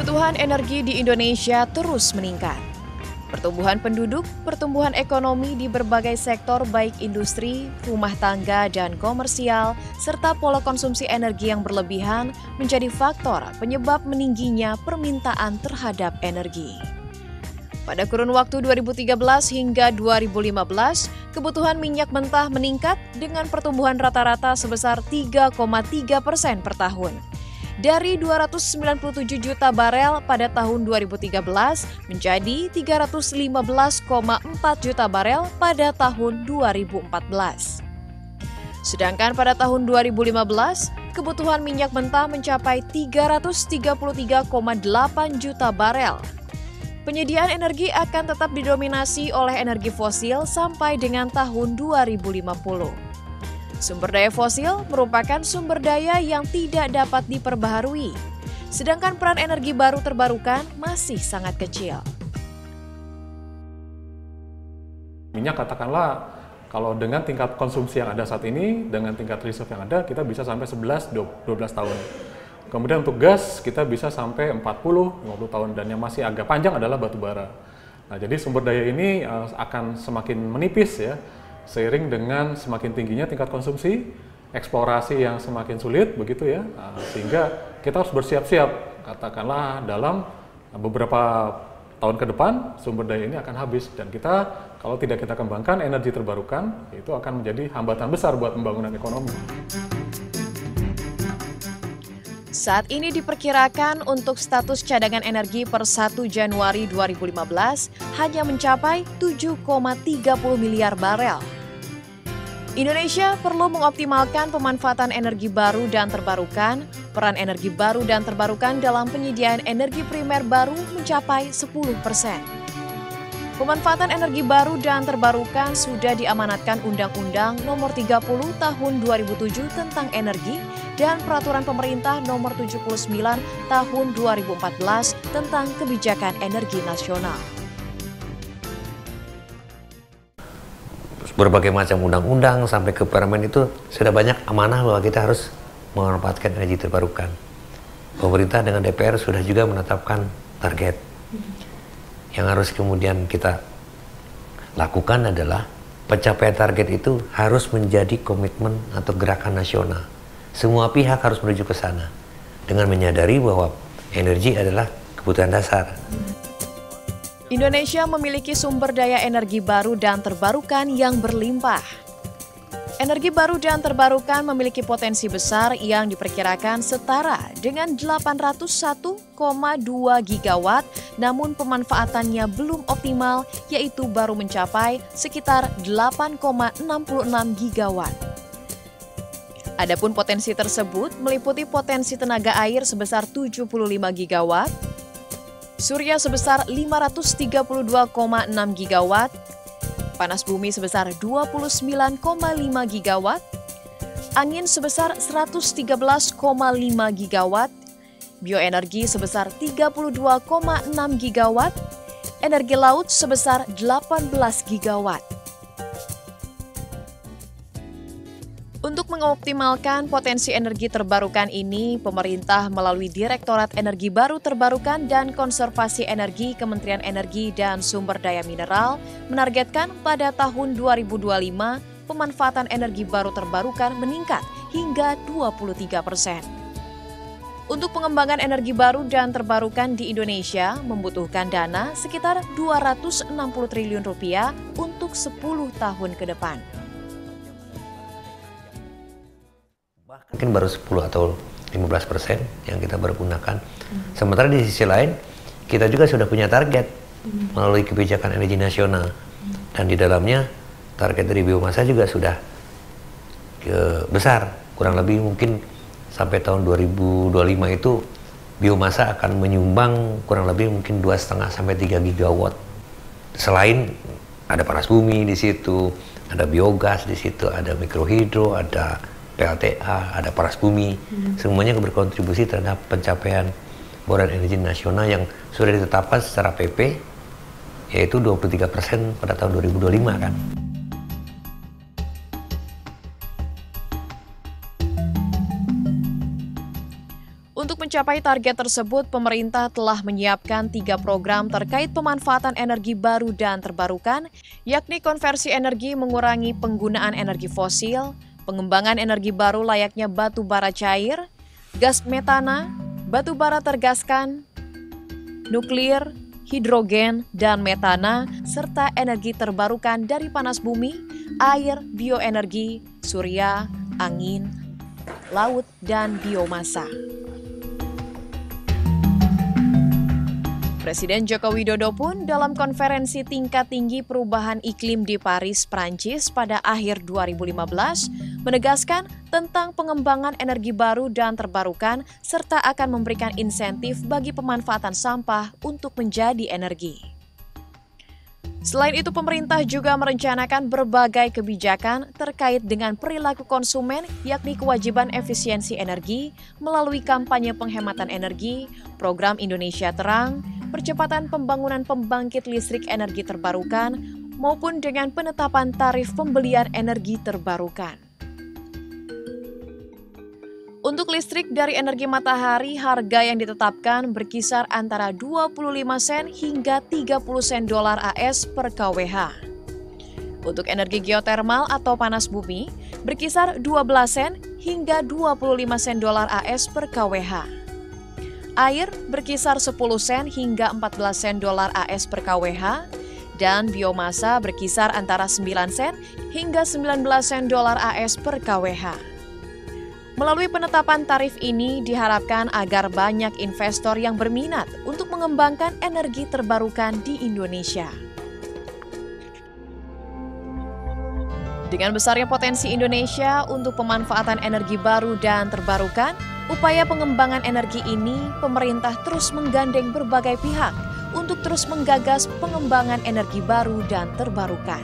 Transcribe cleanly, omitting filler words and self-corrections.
Kebutuhan energi di Indonesia terus meningkat. Pertumbuhan penduduk, pertumbuhan ekonomi di berbagai sektor baik industri, rumah tangga, dan komersial, serta pola konsumsi energi yang berlebihan menjadi faktor penyebab meningginya permintaan terhadap energi. Pada kurun waktu 2013 hingga 2015, kebutuhan minyak mentah meningkat dengan pertumbuhan rata-rata sebesar 3,3% per tahun. Dari 297 juta barel pada tahun 2013 menjadi 315,4 juta barel pada tahun 2014. Sedangkan pada tahun 2015, kebutuhan minyak mentah mencapai 333,8 juta barel. Penyediaan energi akan tetap didominasi oleh energi fosil sampai dengan tahun 2050. Sumber daya fosil merupakan sumber daya yang tidak dapat diperbaharui, sedangkan peran energi baru terbarukan masih sangat kecil. Minyak katakanlah kalau dengan tingkat konsumsi yang ada saat ini, dengan tingkat reserve yang ada, kita bisa sampai 11-12 tahun. Kemudian untuk gas, kita bisa sampai 40-50 tahun, dan yang masih agak panjang adalah batu bara. Nah, jadi sumber daya ini akan semakin menipis ya, seiring dengan semakin tingginya tingkat konsumsi, eksplorasi yang semakin sulit, begitu ya, sehingga kita harus bersiap-siap, katakanlah dalam beberapa tahun ke depan sumber daya ini akan habis, dan kita kalau tidak kita kembangkan energi terbarukan, itu akan menjadi hambatan besar buat pembangunan ekonomi. Saat ini diperkirakan untuk status cadangan energi per 1 Januari 2015 hanya mencapai 7,30 miliar barel. Indonesia perlu mengoptimalkan pemanfaatan energi baru dan terbarukan. Peran energi baru dan terbarukan dalam penyediaan energi primer baru mencapai 10%. Pemanfaatan energi baru dan terbarukan sudah diamanatkan Undang-Undang Nomor 30 Tahun 2007 tentang Energi dan Peraturan Pemerintah Nomor 79 Tahun 2014 tentang Kebijakan Energi Nasional. Berbagai macam undang-undang sampai ke permen itu sudah banyak amanah bahwa kita harus memanfaatkan energi terbarukan. Pemerintah dengan DPR sudah juga menetapkan target. Yang harus kemudian kita lakukan adalah pencapaian target itu harus menjadi komitmen atau gerakan nasional. Semua pihak harus menuju ke sana dengan menyadari bahwa energi adalah kebutuhan dasar. Indonesia memiliki sumber daya energi baru dan terbarukan yang berlimpah. Energi baru dan terbarukan memiliki potensi besar yang diperkirakan setara dengan 801,2 gigawatt, namun pemanfaatannya belum optimal, yaitu baru mencapai sekitar 8,66 gigawatt. Adapun potensi tersebut meliputi potensi tenaga air sebesar 75 gigawatt, surya sebesar 532,6 gigawatt, panas bumi sebesar 29,5 gigawatt, angin sebesar 113,5 gigawatt, bioenergi sebesar 32,6 gigawatt, energi laut sebesar 18 gigawatt. Untuk mengoptimalkan potensi energi terbarukan ini, pemerintah melalui Direktorat Energi Baru Terbarukan dan Konservasi Energi Kementerian Energi dan Sumber Daya Mineral menargetkan pada tahun 2025 pemanfaatan energi baru terbarukan meningkat hingga 23%. Untuk pengembangan energi baru dan terbarukan di Indonesia membutuhkan dana sekitar Rp260 triliun untuk 10 tahun ke depan. Mungkin baru 10 atau 15% yang kita baru gunakan. Sementara di sisi lain, kita juga sudah punya target melalui kebijakan energi nasional. Dan di dalamnya, target dari biomasa juga sudah besar. Kurang lebih mungkin sampai tahun 2025 itu, biomasa akan menyumbang kurang lebih mungkin 2,5 sampai 3 gigawatt. Selain ada panas bumi di situ, ada biogas di situ, ada mikrohidro, ada PLTA, ada panas bumi, semuanya berkontribusi terhadap pencapaian boran energi nasional yang sudah ditetapkan secara PP, yaitu 23% pada tahun 2025 kan. Untuk mencapai target tersebut, pemerintah telah menyiapkan 3 program terkait pemanfaatan energi baru dan terbarukan, yakni konversi energi mengurangi penggunaan energi fosil, pengembangan energi baru layaknya batu bara cair, gas metana, batu bara tergaskan, nuklir, hidrogen, dan metana, serta energi terbarukan dari panas bumi, air, bioenergi, surya, angin, laut, dan biomasa. Presiden Joko Widodo pun dalam konferensi tingkat tinggi perubahan iklim di Paris, Prancis pada akhir 2015 menegaskan tentang pengembangan energi baru dan terbarukan serta akan memberikan insentif bagi pemanfaatan sampah untuk menjadi energi. Selain itu, pemerintah juga merencanakan berbagai kebijakan terkait dengan perilaku konsumen, yakni kewajiban efisiensi energi melalui kampanye penghematan energi, program Indonesia Terang, percepatan pembangunan pembangkit listrik energi terbarukan, maupun dengan penetapan tarif pembelian energi terbarukan. Untuk listrik dari energi matahari, harga yang ditetapkan berkisar antara 25 sen hingga 30 sen dolar AS per kWh. Untuk energi geotermal atau panas bumi, berkisar 12 sen hingga 25 sen dolar AS per kWh. Air berkisar 10 sen hingga 14 sen dolar AS per kWh, dan biomasa berkisar antara 9 sen hingga 19 sen dolar AS per kWh. Melalui penetapan tarif ini diharapkan agar banyak investor yang berminat untuk mengembangkan energi terbarukan di Indonesia. Dengan besarnya potensi Indonesia untuk pemanfaatan energi baru dan terbarukan, upaya pengembangan energi ini, pemerintah terus menggandeng berbagai pihak untuk terus menggagas pengembangan energi baru dan terbarukan.